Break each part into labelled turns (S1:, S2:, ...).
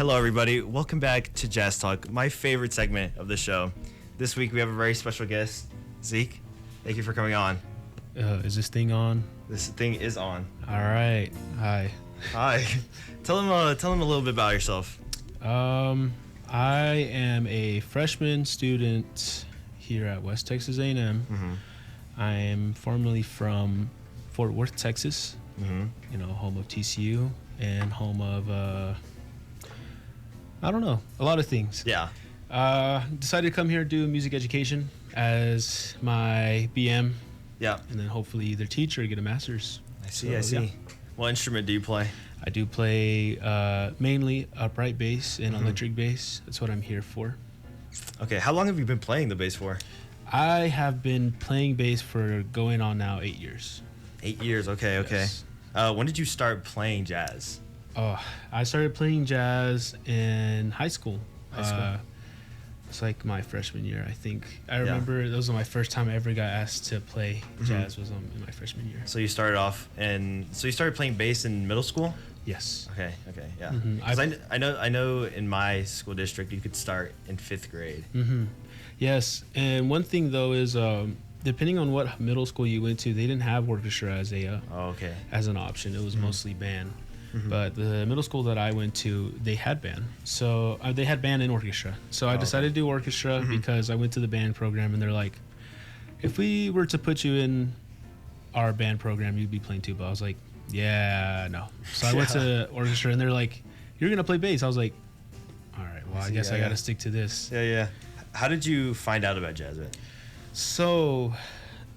S1: Hello, everybody. Welcome back to Jazz Talk, my favorite segment of the show. This week we have a very special guest, Zeke. Thank you for coming on.
S2: Is this thing on?
S1: This thing is on.
S2: All right. Hi.
S1: Hi. Tell him a little bit about yourself.
S2: I am a freshman student here at West Texas A&M.
S1: Mm-hmm.
S2: I am formerly from Fort Worth, Texas.
S1: Mm-hmm.
S2: You know, home of TCU and home of I don't know, a lot of things.
S1: Yeah.
S2: Decided to come here and do music education as my BM.
S1: Yeah.
S2: And then hopefully either teach or get a master's.
S1: I see. Yeah. What instrument do you play?
S2: I do play mainly upright bass and electric bass. That's what I'm here for.
S1: Okay. How long have you been playing the bass for?
S2: I have been playing bass for going on now 8 years.
S1: 8 years. Okay.
S2: Yes.
S1: When did you start playing jazz?
S2: I started playing jazz in high school. It's like my freshman year, I think. I remember that was my first time I ever got asked to play jazz was in my freshman year.
S1: So you started off, so you started playing bass in middle school?
S2: Yes.
S1: Okay, yeah.
S2: Mm-hmm.
S1: 'Cause I know in my school district you could start in 5th grade.
S2: Mm-hmm. Yes, and one thing though is depending on what middle school you went to, they didn't have orchestra as as an option. It was mostly band. Mm-hmm. But the middle school that I went to, they had band. So they had band and orchestra. So I decided to do orchestra because I went to the band program and they're like, if we were to put you in our band program, you'd be playing tuba. I was like, yeah, no. So I went to orchestra and they're like, you're going to play bass. I was like, all right, well, I guess I got to stick to this.
S1: Yeah. How did you find out about jazz?
S2: So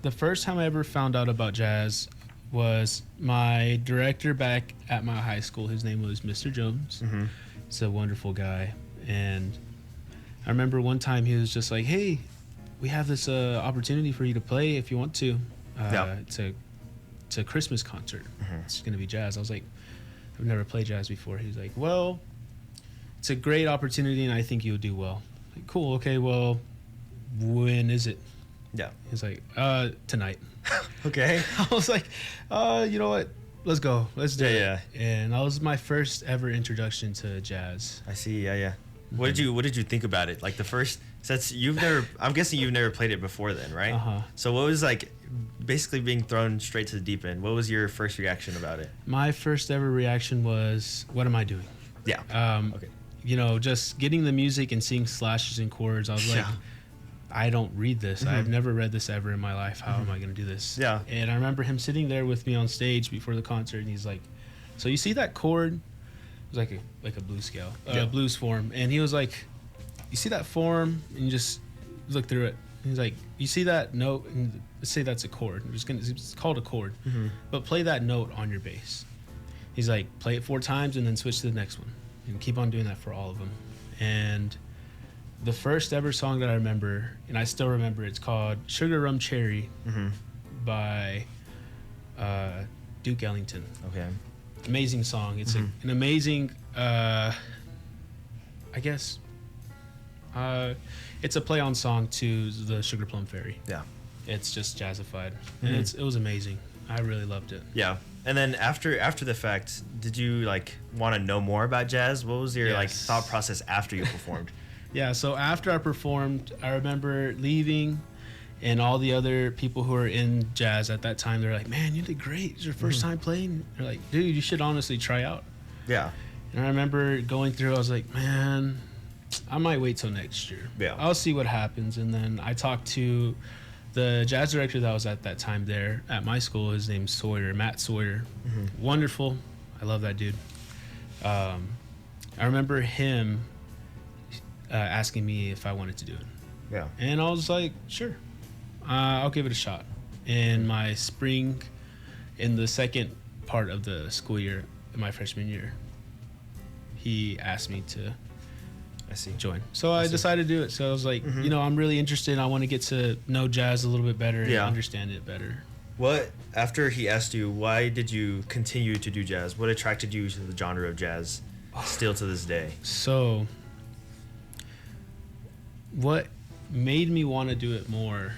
S2: the first time I ever found out about jazz was my director back at my high school. His name was Mr. Jones. Mm-hmm. He's a wonderful guy. And I remember one time he was just like, hey, we have this opportunity for you to play if you want to. It's a Christmas concert. Mm-hmm. It's going to be jazz. I was like, I've never played jazz before. He's like, well, it's a great opportunity and I think you'll do well. Like, cool. Okay, well, when is it?
S1: Yeah.
S2: He's like, tonight.
S1: Okay.
S2: I was like, you know what? Let's go. Let's do it.
S1: Yeah.
S2: And that was my first ever introduction to jazz.
S1: I see. Yeah. What did you think about it? Like the first, since I'm guessing you've never played it before then, right?
S2: Uh-huh.
S1: So what was like basically being thrown straight to the deep end? What was your first reaction about it?
S2: My first ever reaction was, what am I doing?
S1: Yeah.
S2: Okay. You know, just getting the music and seeing slashes and chords. I was like, I don't read this. Mm-hmm. I've never read this ever in my life. How am I going to do this?
S1: Yeah.
S2: And I remember him sitting there with me on stage before the concert, and he's like, so you see that chord? It was like a blues scale, blues form. And he was like, you see that form? And you just look through it. And he's like, you see that note? And let's say that's a chord. It's called a chord. Mm-hmm. But play that note on your bass. He's like, play it 4 times and then switch to the next one. And keep on doing that for all of them. And the first ever song that I remember, and I still remember, it's called Sugar Rum Cherry by Duke Ellington.
S1: Okay.
S2: Amazing song. It's an amazing, I guess, it's a play on song to the Sugar Plum Fairy.
S1: Yeah.
S2: It's just jazzified. And it was amazing. I really loved it.
S1: Yeah. And then after the fact, did you like want to know more about jazz? What was your like thought process after you performed?
S2: Yeah, so after I performed, I remember leaving, and all the other people who were in jazz at that time, they're like, man, you did great. It's your first time playing. They're like, dude, you should honestly try out.
S1: Yeah.
S2: And I remember going through, I was like, man, I might wait till next year.
S1: Yeah.
S2: I'll see what happens. And then I talked to the jazz director that was at that time there at my school. His name's Sawyer, Matt Sawyer. Wonderful. I love that dude. I remember him asking me if I wanted to do it.
S1: Yeah.
S2: And I was like, sure, I'll give it a shot. In my spring, in the second part of the school year, in my freshman year, he asked me to join. So I decided to do it. So I was like, you know, I'm really interested. I want to get to know jazz a little bit better and understand it better.
S1: What, after he asked you, why did you continue to do jazz? What attracted you to the genre of jazz still to this day?
S2: So what made me want to do it more,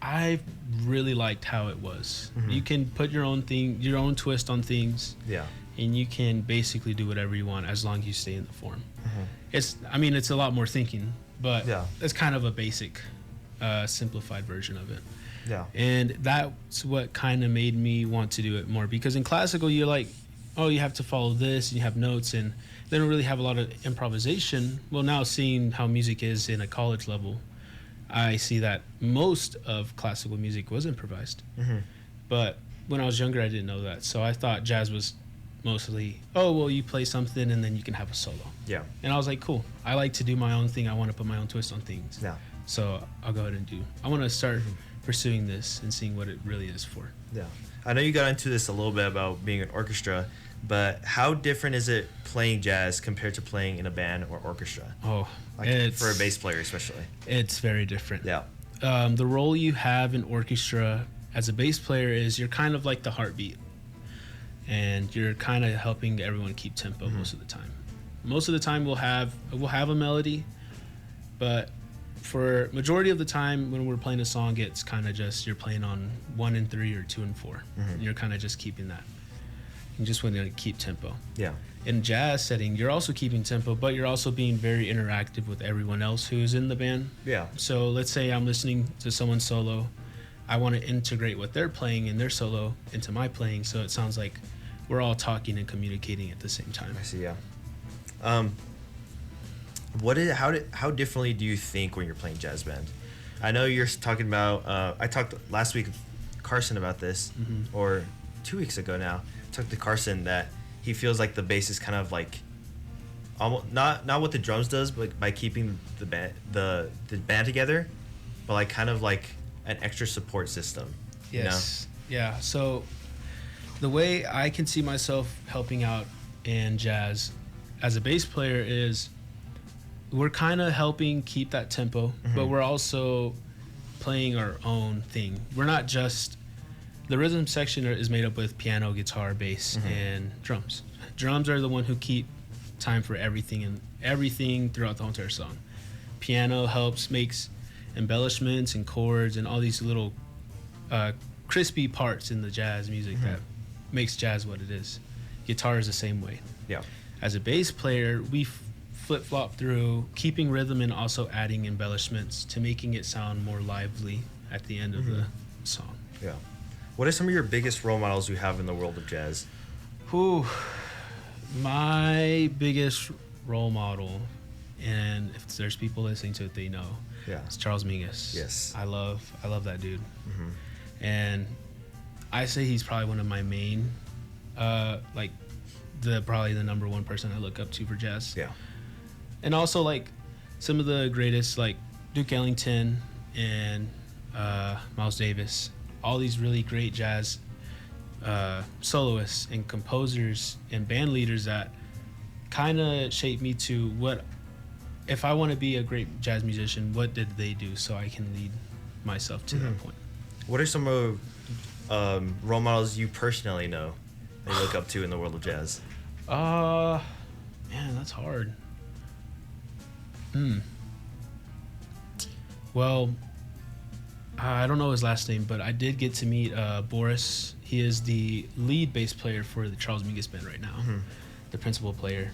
S2: I really liked how it was. You can put your own thing, your own twist on things.
S1: Yeah.
S2: and you can basically do whatever you want as long as you stay in the form.
S1: Mm-hmm.
S2: It's a lot more thinking, but
S1: Yeah.
S2: it's kind of a basic, simplified version of it.
S1: Yeah.
S2: And that's what kind of made me want to do it more, because in classical you're like, oh, you have to follow this and you have notes, and they don't really have a lot of improvisation. Well, now seeing how music is in a college level, I see that most of classical music was improvised.
S1: Mm-hmm.
S2: But when I was younger, I didn't know that. So I thought jazz was mostly, oh, well, you play something and then you can have a solo.
S1: Yeah.
S2: And I was like, cool. I like to do my own thing. I want to put my own twist on things.
S1: Yeah.
S2: So I'll go ahead and I want to start pursuing this and seeing what it really is for.
S1: Yeah. I know you got into this a little bit about being an orchestra, but how different is it playing jazz compared to playing in a band or orchestra?
S2: Oh,
S1: Like for a bass player especially.
S2: It's very different.
S1: Yeah.
S2: The role you have in orchestra as a bass player is you're kind of like the heartbeat, and you're kind of helping everyone keep tempo most of the time. Most of the time we'll have a melody, but for majority of the time when we're playing a song, it's kind of just you're playing on 1 and 3 or 2 and 4, and you're kind of just keeping that. You just want to keep tempo.
S1: Yeah.
S2: In jazz setting, you're also keeping tempo, but you're also being very interactive with everyone else who's in the band.
S1: Yeah.
S2: So let's say I'm listening to someone's solo. I want to integrate what they're playing in their solo into my playing, so it sounds like we're all talking and communicating at the same time.
S1: I see. Yeah. How differently do you think when you're playing jazz band? I know you're talking about. I talked last week with Carson about this, or 2 weeks ago now. I talked to Carson that he feels like the bass is kind of like, almost not what the drums does, but by keeping the band together, but like kind of like an extra support system.
S2: Yes. Yeah. So the way I can see myself helping out in jazz as a bass player is we're kind of helping keep that tempo, but we're also playing our own thing. We're not just, the rhythm section is made up with piano, guitar, bass, and drums. Drums are the one who keep time for everything throughout the whole entire song. Piano makes embellishments and chords and all these little crispy parts in the jazz music that makes jazz what it is. Guitar is the same way.
S1: Yeah.
S2: As a bass player, we flip-flop through keeping rhythm and also adding embellishments to making it sound more lively at the end of the song.
S1: Yeah. What are some of your biggest role models you have in the world of jazz?
S2: My biggest role model, and if there's people listening to it, they know.
S1: Yeah.
S2: It's Charles Mingus.
S1: Yes.
S2: I love that dude. And I say he's probably one of my main, probably the number one person I look up to for jazz.
S1: Yeah.
S2: And also like some of the greatest, like Duke Ellington and Miles Davis, all these really great jazz soloists and composers and band leaders that kind of shaped me to what, if I want to be a great jazz musician, what did they do so I can lead myself to that point.
S1: What are some of role models you personally know that you look up to in the world of jazz?
S2: Man, that's hard. Well, I don't know his last name, but I did get to meet Boris. He is the lead bass player for the Charles Mingus Band right now, the principal player.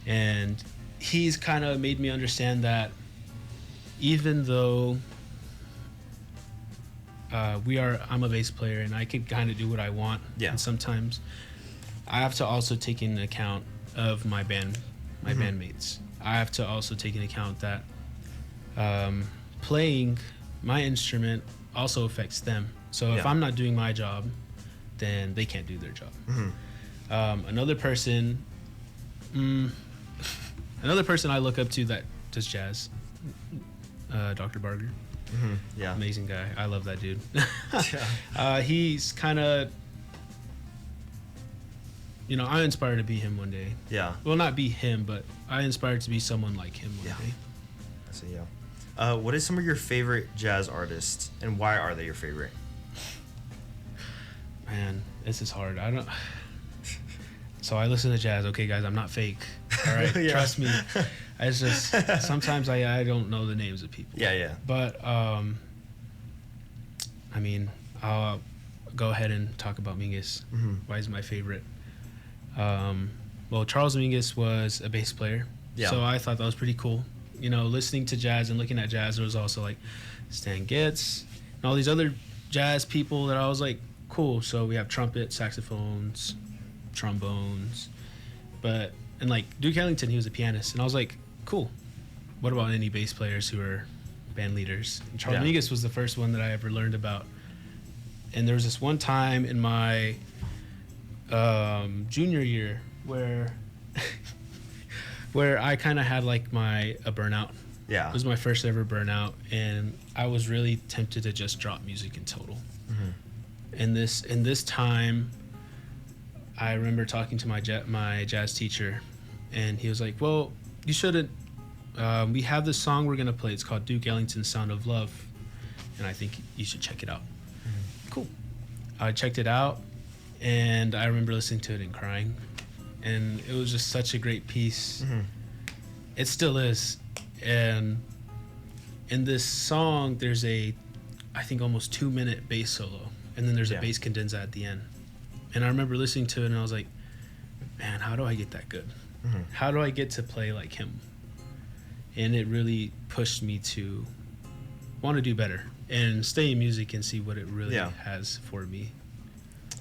S2: And he's kind of made me understand that even though I'm a bass player and I can kind of do what I want, and sometimes I have to also take into account of my bandmates. I have to also take into account that playing my instrument also affects them. So if I'm not doing my job, then they can't do their job. Another person I look up to that does jazz, Dr. Barger.
S1: Yeah.
S2: Amazing guy. I love that dude. He's kind of, I'm inspired to be him one day.
S1: Yeah.
S2: Well, not be him, but I inspired to be someone like him one day.
S1: I see. Yeah. What is some of your favorite jazz artists, and why are they your favorite?
S2: Man, this is hard. So I listen to jazz. Okay, guys, I'm not fake. All right, trust me. It's just sometimes I don't know the names of people.
S1: Yeah.
S2: But I mean, I'll go ahead and talk about Mingus. Why he's my favorite. Well, Charles Mingus was a bass player,
S1: Yeah.
S2: so I thought that was pretty cool. You know, listening to jazz and looking at jazz, there was also like Stan Getz and all these other jazz people that I was like, cool. So we have trumpet, saxophones, trombones, and like Duke Ellington, he was a pianist, and I was like, cool. What about any bass players who are band leaders? And Charles Mingus was the first one that I ever learned about. And there was this one time in my junior year where I kind of had like a burnout.
S1: Yeah.
S2: It was my first ever burnout, and I was really tempted to just drop music in total. And this time, I remember talking to my jazz teacher, and he was like, "Well, you shouldn't. We have this song we're gonna play. It's called Duke Ellington's Sound of Love, and I think you should check it out." Cool. I checked it out, and I remember listening to it and crying, and it was just such a great piece. It still is. And in this song, there's I think almost 2-minute bass solo, and then there's a bass cadenza at the end. And I remember listening to it, and I was like, man, how do I get that good? How do I get to play like him? And it really pushed me to want to do better and stay in music and see what it really has for me.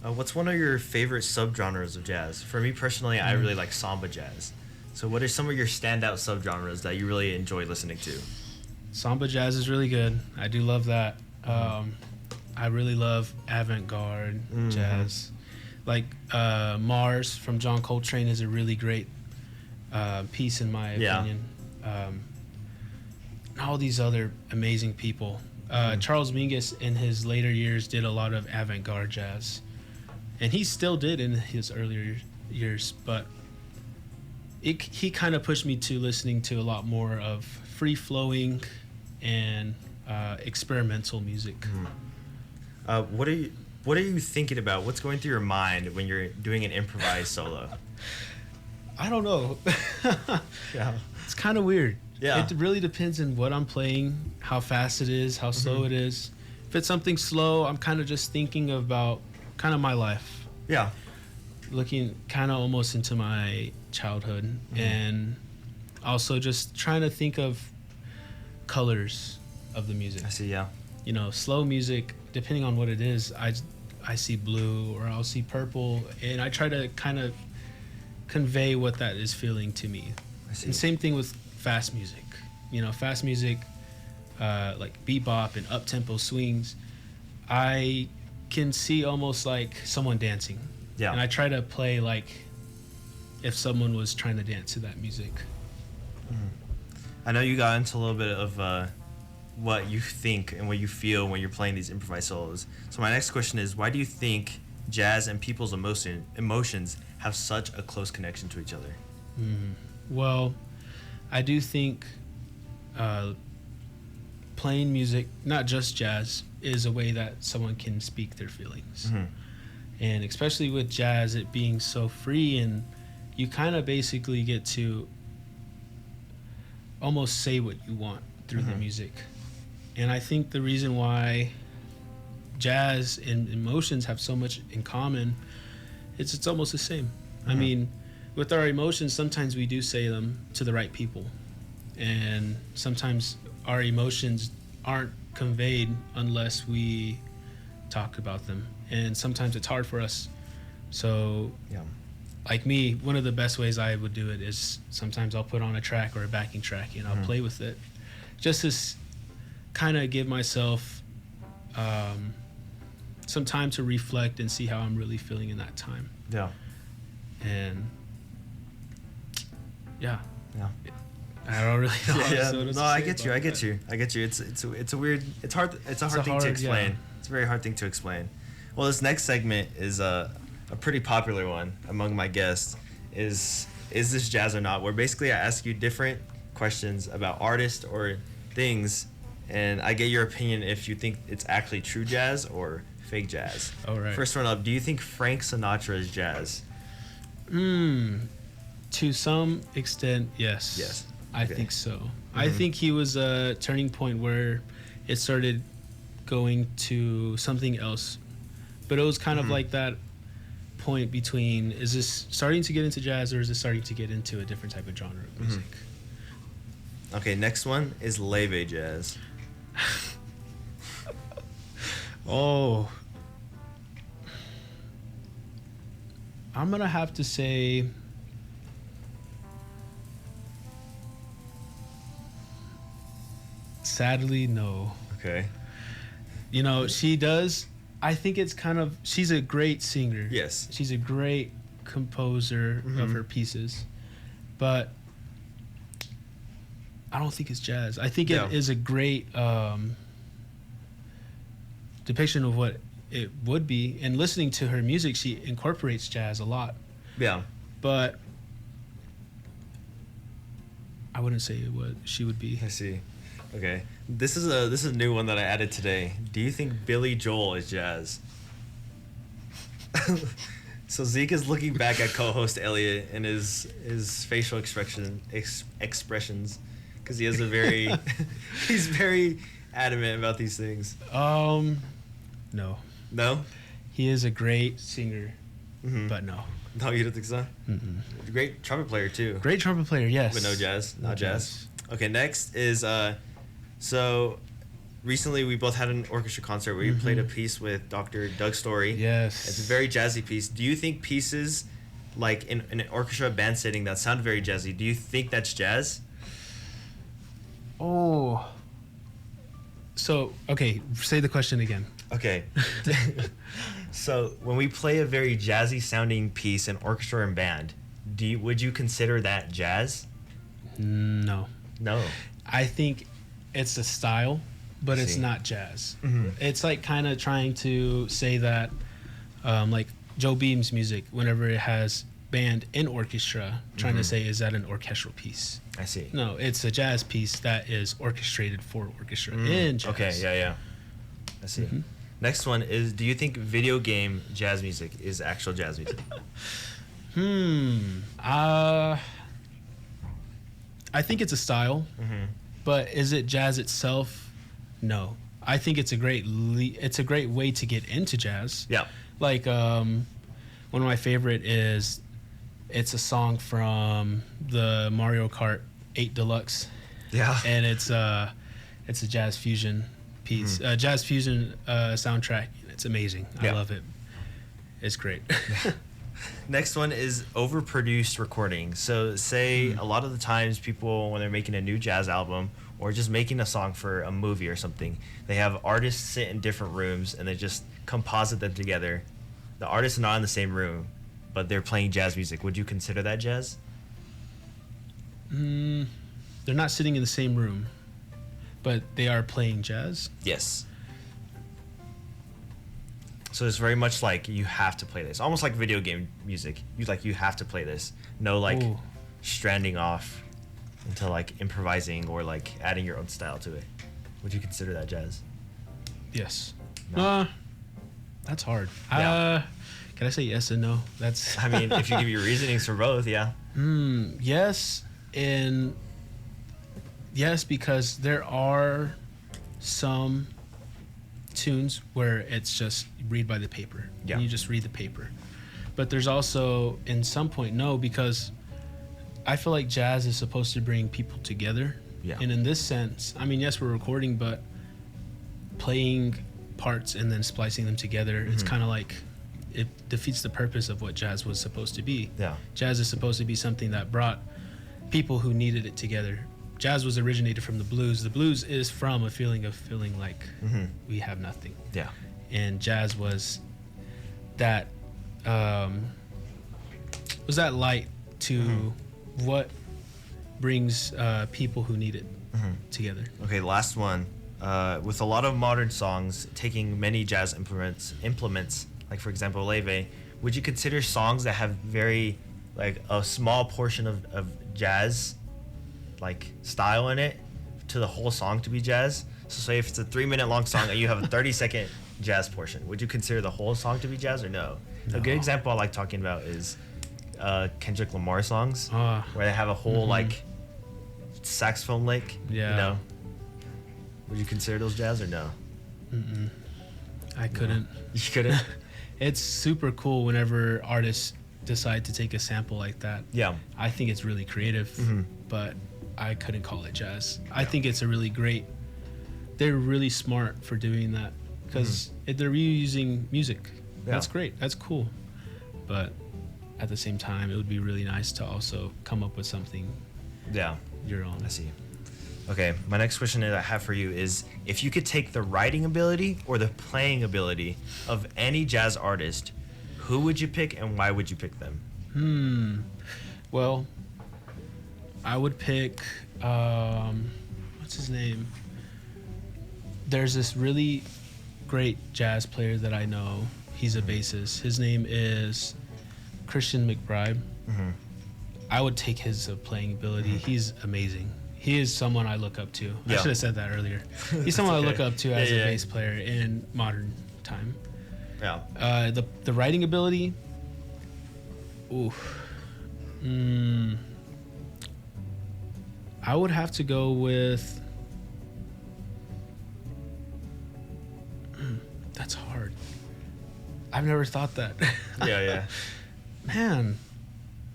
S1: What's one of your favorite subgenres of jazz? For me personally, I really like samba jazz. So what are some of your standout subgenres that you really enjoy listening to?
S2: Samba jazz is really good. I do love that. I really love avant-garde jazz. Like Mars from John Coltrane is a really great piece in my opinion. All these other amazing people. Charles Mingus in his later years did a lot of avant-garde jazz. And he still did in his earlier years, but he kind of pushed me to listening to a lot more of free-flowing and experimental music.
S1: What are you thinking about? What's going through your mind when you're doing an improvised solo?
S2: I don't know.
S1: Yeah.
S2: It's kind of weird.
S1: Yeah.
S2: It really depends on what I'm playing, how fast it is, how slow it is. If it's something slow, I'm kind of just thinking about kind of my life.
S1: Yeah.
S2: Looking kind of almost into my childhood, and also just trying to think of colors of the music.
S1: I see, yeah.
S2: You know, slow music, depending on what it is, I see blue or I'll see purple, and I try to kind of convey what that is feeling to me.
S1: I see.
S2: And same thing with fast music. You know, fast music, like bebop and up-tempo swings, I can see almost like someone dancing.
S1: Yeah.
S2: And I try to play like if someone was trying to dance to that music.
S1: I know you got into a little bit of what you think and what you feel when you're playing these improvised solos. So my next question is, why do you think jazz and people's emotions have such a close connection to each other?
S2: Well, I do think playing music, not just jazz, is a way that someone can speak their feelings. And especially with jazz, it being so free, and you kind of basically get to almost say what you want through the music. And I think the reason why jazz and emotions have so much in common, it's almost the same. I mean, with our emotions, sometimes we do say them to the right people, and sometimes our emotions aren't conveyed unless we talk about them, and sometimes it's hard for us. So like me, one of the best ways I would do it is sometimes I'll put on a track or a backing track and I'll play with it, just to kind of give myself some time to reflect and see how I'm really feeling in that time. And I don't really know.
S1: I get you. It's a weird. It's hard. It's a hard thing to explain. It's a very hard thing to explain. Well, this next segment is a pretty popular one among my guests. Is this jazz or not? Where basically I ask you different questions about artists or things, and I get your opinion if you think it's actually true jazz or fake jazz.
S2: All right.
S1: First one up. Do you think Frank Sinatra is jazz?
S2: To some extent, yes.
S1: Yes.
S2: I think so. I think he was a turning point where it started going to something else. But it was kind of like that point between, is this starting to get into jazz or is it starting to get into a different type of genre of music?
S1: Okay, next one is leve jazz.
S2: Oh, I'm gonna have to say sadly no.
S1: Okay.
S2: You know, she does, I think it's kind of, she's a great singer.
S1: Yes.
S2: She's a great composer of her pieces, but I don't think it's jazz. I think it is a great depiction of what it would be. And listening to her music, she incorporates jazz a lot.
S1: Yeah.
S2: But I wouldn't say what she would be.
S1: I see. Okay. This is a new one that I added today. Do you think Billy Joel is jazz? So Zeke is looking back at co-host Elliot and his facial expressions, because he has a very he's very adamant about these things.
S2: No.
S1: No?
S2: He is a great singer, but no.
S1: No, you don't think so? Great trumpet player too.
S2: Great trumpet player, yes.
S1: But no jazz? Not jazz. Okay, next is so recently we both had an orchestra concert where you played a piece with Dr. Doug Story.
S2: Yes.
S1: It's a very jazzy piece. Do you think pieces like in an orchestra band setting that sound very jazzy, do you think that's jazz?
S2: Oh. So, okay, say the question again.
S1: Okay. So when we play a very jazzy sounding piece in orchestra and band, would you consider that jazz?
S2: No.
S1: No.
S2: I think it's a style, but it's not jazz. It's like kind of trying to say that, like Joe Beam's music, whenever it has band and orchestra, trying to say, is that an orchestral piece?
S1: I see.
S2: No, it's a jazz piece that is orchestrated for orchestra in jazz.
S1: Okay, yeah. I see. Next one is, do you think video game jazz music is actual jazz music?
S2: I think it's a style, but is it jazz itself? No. I think it's a great way to get into jazz. Yeah. Like one of my favorite is, it's a song from the Mario Kart 8 Deluxe. Yeah. And it's a jazz fusion piece, jazz fusion soundtrack. It's amazing. I love it. It's great.
S1: Next one is overproduced recording. So say a lot of the times people, when they're making a new jazz album or just making a song for a movie or something, they have artists sit in different rooms and they just composite them together. The artists are not in the same room, but they're playing jazz music. Would you consider that jazz?
S2: They're not sitting in the same room, but they are playing jazz.
S1: Yes. So it's very much like you have to play this, almost like video game music. You have to play this. No stranding off into like improvising or like adding your own style to it. Would you consider that jazz?
S2: Yes. No. That's hard. Yeah. Can I say yes and no? That's.
S1: I mean, if you give your reasonings for both, yeah.
S2: Yes, and yes, because there are some tunes where it's just read by the paper. Yeah. And you just read the paper. But there's also, in some point, no, because I feel like jazz is supposed to bring people together. Yeah. And in this sense, I mean, yes, we're recording, but playing parts and then splicing them together, it's kind of like it defeats the purpose of what jazz was supposed to be. Yeah. Jazz is supposed to be something that brought people who needed it together. Jazz was originated from the blues. The blues is from a feeling of feeling like we have nothing. Yeah. And jazz was that light to what brings people who need it together.
S1: Okay, last one. With a lot of modern songs taking many jazz implements, like for example leve, would you consider songs that have very like a small portion of jazz like style in it to the whole song to be jazz? So say if it's a 3-minute long song and you have a 30-second jazz portion, would you consider the whole song to be jazz or no? A good example I like talking about is Kendrick Lamar songs where they have a whole like saxophone lick. Yeah. You know? Would you consider those jazz or no?
S2: I couldn't.
S1: You couldn't?
S2: it's super cool whenever artists decide to take a sample like that.
S1: Yeah.
S2: I think it's really creative, but I couldn't call it jazz. I think it's a really great. They're really smart for doing that because they're reusing music.
S1: Yeah.
S2: That's great. That's cool. But at the same time, it would be really nice to also come up with something your own.
S1: I see. Okay, my next question that I have for you is, if you could take the writing ability or the playing ability of any jazz artist, who would you pick and why would you pick them?
S2: Well, I would pick, what's his name? There's this really great jazz player that I know. He's a bassist. His name is Christian McBride. I would take his playing ability. He's amazing. He is someone I look up to. I should have said that earlier. He's someone I look up to as a bass player in modern time.
S1: Yeah.
S2: The writing ability. I would have to go with. That's hard. I've never thought that.
S1: Yeah.
S2: Man,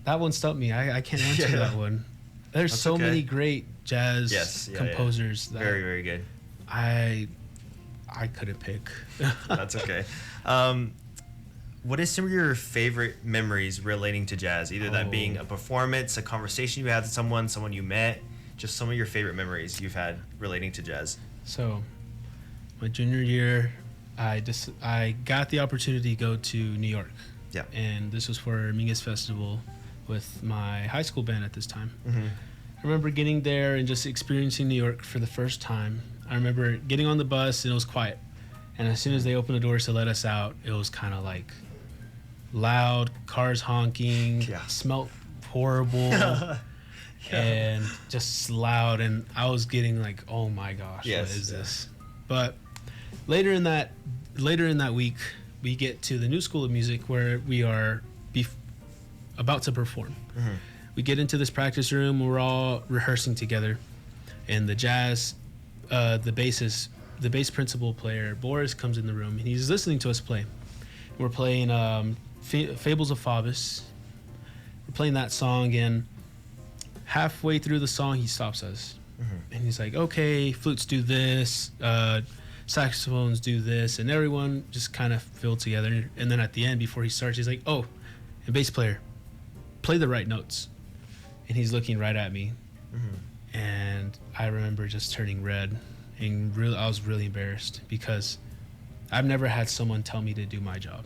S2: that one stumped me. I can't answer that one. There's so many great jazz composers that
S1: very, very good.
S2: I couldn't pick.
S1: That's okay. What is some of your favorite memories relating to jazz? Either that being a performance, a conversation you had with someone you met, just some of your favorite memories you've had relating to jazz.
S2: So, my junior year, I got the opportunity to go to New York.
S1: Yeah.
S2: And this was for Mingus Festival with my high school band at this time. I remember getting there and just experiencing New York for the first time. I remember getting on the bus and it was quiet. And as soon as they opened the doors to let us out, it was kind of like loud, cars honking, smelled horrible, and just loud. And I was getting like, oh my gosh, what is this? But later in that week, we get to the New School of Music where we are about to perform. We get into this practice room. We're all rehearsing together, and the bass principal player Boris comes in the room, and he's listening to us play. We're playing Fables of Faubus. We're playing that song, and halfway through the song, he stops us, and he's like, "Okay, flutes do this, saxophones do this," and everyone just kind of filled together. And then at the end, before he starts, he's like, "Oh, and bass player, play the right notes." And he's looking right at me, and I remember just turning red, and I was really embarrassed because I've never had someone tell me to do my job.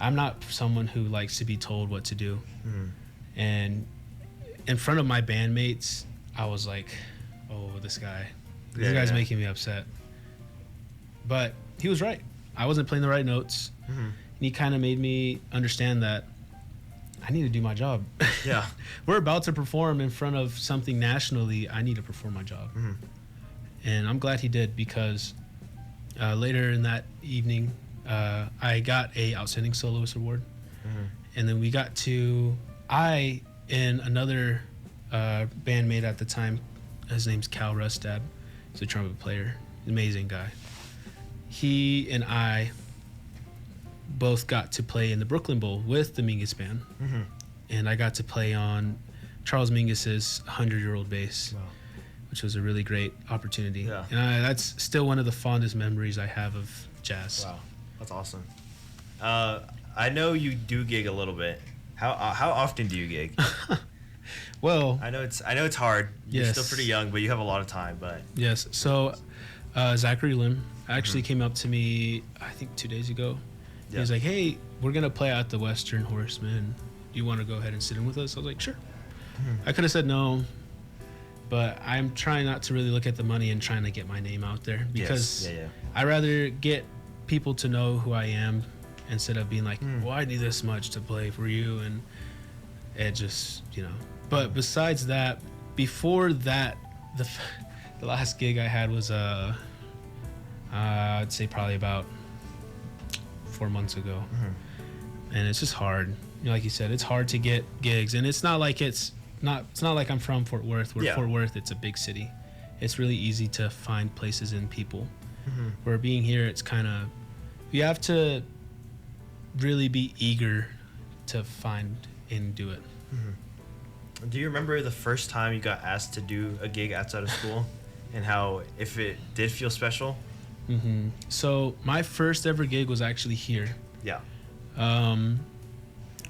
S2: I'm not someone who likes to be told what to do. And in front of my bandmates, I was like, "Oh, this guy's making me upset." But he was right. I wasn't playing the right notes. And he kind of made me understand that I need to do my job.
S1: Yeah.
S2: We're about to perform in front of something nationally. I need to perform my job. And I'm glad he did, because later in that evening, I got a Outstanding Soloist Award. And then I and another bandmate at the time, his name's Cal Rustad. He's a trumpet player, amazing guy. He and I both got to play in the Brooklyn Bowl with the Mingus Band. And I got to play on Charles Mingus's 100-year-old bass, which was a really great opportunity. And that's still one of the fondest memories I have of jazz.
S1: Wow, that's awesome. I know you do gig a little bit. How often do you gig?
S2: Well,
S1: I know it's hard. You're still pretty young, but you have a lot of time. But
S2: yes, so Zachary Lim actually came up to me, I think 2 days ago. He was like, "Hey, we're gonna play out the Western Horseman. Do you want to go ahead and sit in with us?" I was like, "Sure." I could have said no, but I'm trying not to really look at the money and trying to get my name out there, because I rather get people to know who I am instead of being like, "Well, I need this much to play for you," and it just, But besides that, before that, the last gig I had was I'd say probably about 4 months ago. And it's just hard. Like you said, it's hard to get gigs, and it's not like I'm from Fort Worth, where Fort Worth, it's a big city. It's really easy to find places and people. Where being here, it's kind of, you have to really be eager to find and do it.
S1: Do you remember the first time you got asked to do a gig outside of school, and how, if it did feel special?
S2: So my first ever gig was actually here.
S1: Yeah.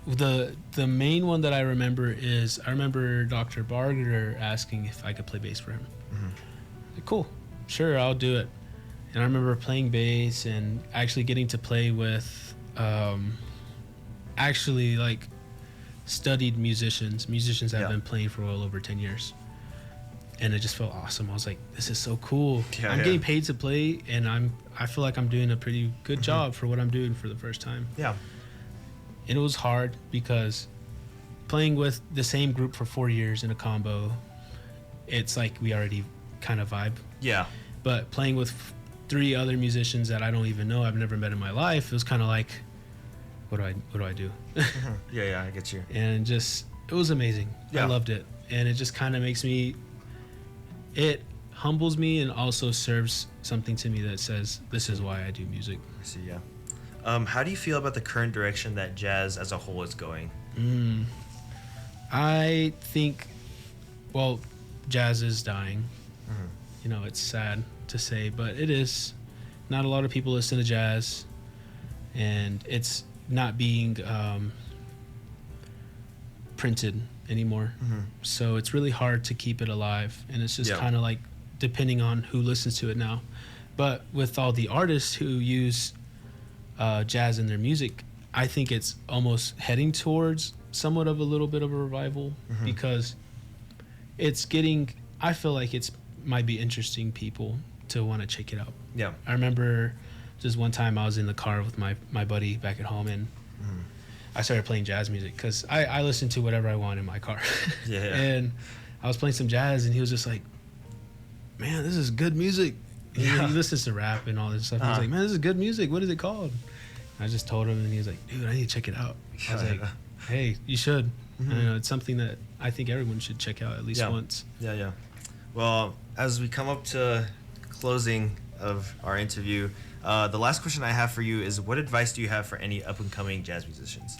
S2: The main one that I remember is I remember Dr. Barger asking if I could play bass for him. Like, cool, sure, I'll do it. And I remember playing bass and actually getting to play with actually like studied musicians that have been playing for well over 10 years. And it just felt awesome. I was like, this is so cool. I'm getting paid to play, and I feel like I'm doing a pretty good job for what I'm doing for the first time.
S1: Yeah.
S2: And it was hard because playing with the same group for 4 years in a combo, it's like we already kind of vibe.
S1: Yeah.
S2: But playing with 3 other musicians that I don't even know, I've never met in my life, it was kind of like, what do I do?
S1: Yeah, I get you.
S2: And just, it was amazing.
S1: Yeah.
S2: I loved it. And it just kind of makes me, it humbles me and also serves something to me that says, this is why I do music.
S1: I see, yeah. How do you feel about the current direction that jazz as a whole is going?
S2: I think, well, jazz is dying. You know, it's sad to say, but it is. Not a lot of people listen to jazz, and it's not being printed anymore. So it's really hard to keep it alive, and it's just kind of like depending on who listens to it now. But with all the artists who use jazz in their music, I think it's almost heading towards somewhat of a little bit of a revival, because it's getting, I feel like it's might be interesting people to want to check it out.
S1: Yeah.
S2: I remember just one time I was in the car with my buddy back at home, and I started playing jazz music because I listen to whatever I want in my car. And I was playing some jazz, and he was just like, man, this is good music. He listens to rap and all this stuff. He was like, man, this is good music. What is it called? I just told him, and he was like, dude, I need to check it out. I was like, hey, you should. It's something that I think everyone should check out at least once.
S1: Yeah. Well, as we come up to closing of our interview, the last question I have for you is, what advice do you have for any up-and-coming jazz musicians?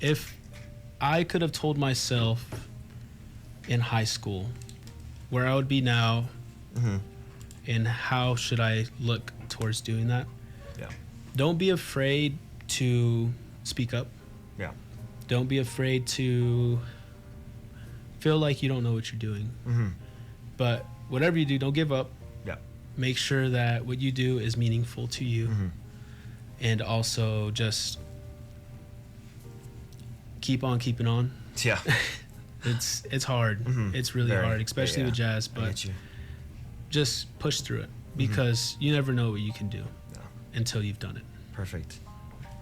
S2: If I could have told myself in high school where I would be now, and how should I look towards doing that?
S1: Yeah.
S2: Don't be afraid to speak up.
S1: Yeah.
S2: Don't be afraid to feel like you don't know what you're doing. But whatever you do, don't give up.
S1: Yeah.
S2: Make sure that what you do is meaningful to you. And also just keep on keeping on.
S1: Yeah.
S2: It's hard. It's really hard, especially with jazz, but just push through it, because you never know what you can do until you've done it.
S1: Perfect.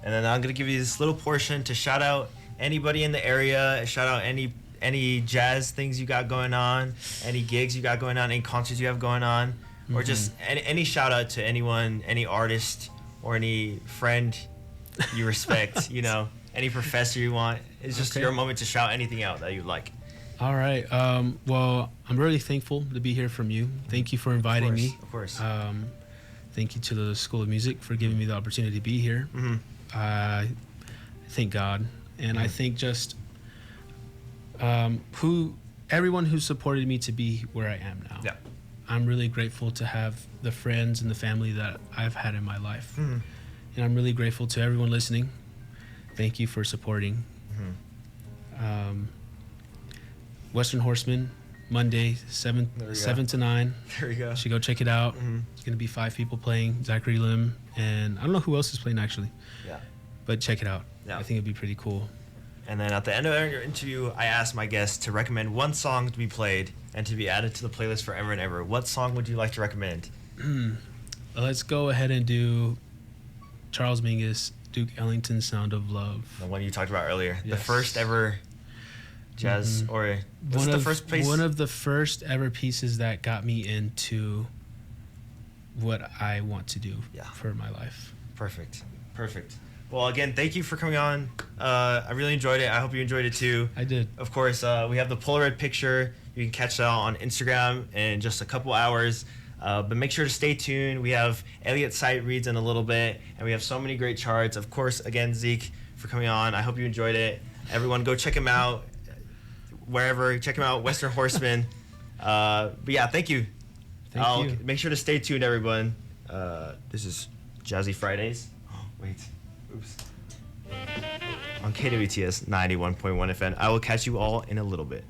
S1: And then I'm going to give you this little portion to shout out anybody in the area, shout out any jazz things you got going on, any gigs you got going on, any concerts you have going on, or just any shout out to anyone, any artist or any friend you respect, you know, any professor you want. It's just your moment to shout anything out that you like.
S2: All right. Well, I'm really thankful to be here from you. Thank you for inviting me.
S1: Of course.
S2: Thank you to the School of Music for giving me the opportunity to be here. I thank God, and I think just everyone who supported me to be where I am now.
S1: Yeah.
S2: I'm really grateful to have the friends and the family that I've had in my life. And I'm really grateful to everyone listening. Thank you for supporting. Western Horseman, Monday, 7 to 9.
S1: There you go.
S2: You should go check it out. It's going to be 5 people playing. Zachary Lim, and I don't know who else is playing actually. Yeah. But check it out. Yeah. I think it'd be pretty cool.
S1: And then at the end of your interview, I asked my guests to recommend one song to be played and to be added to the playlist forever and ever. What song would you like to recommend?
S2: Let's go ahead and do Charles Mingus, Duke Ellington's Sound of Love.
S1: The one you talked about earlier. Yes. The first ever jazz, or was it the first place?
S2: One of the first ever pieces that got me into what I want to do for my life.
S1: Perfect. Well, again, thank you for coming on. I really enjoyed it. I hope you enjoyed it too.
S2: I did.
S1: Of course, we have the Polaroid picture. You can catch that on Instagram in just a couple hours. But make sure to stay tuned. We have Elliot's site reads in a little bit, and we have so many great charts. Of course, again, Zeke, for coming on. I hope you enjoyed it. Everyone, go check him out wherever. Check him out, Western Horseman. But yeah, thank you.
S2: Thank you.
S1: Make sure to stay tuned, everyone. This is Jazzy Fridays. Oh, wait. Oops. On KWTS 91.1 FM. I will catch you all in a little bit.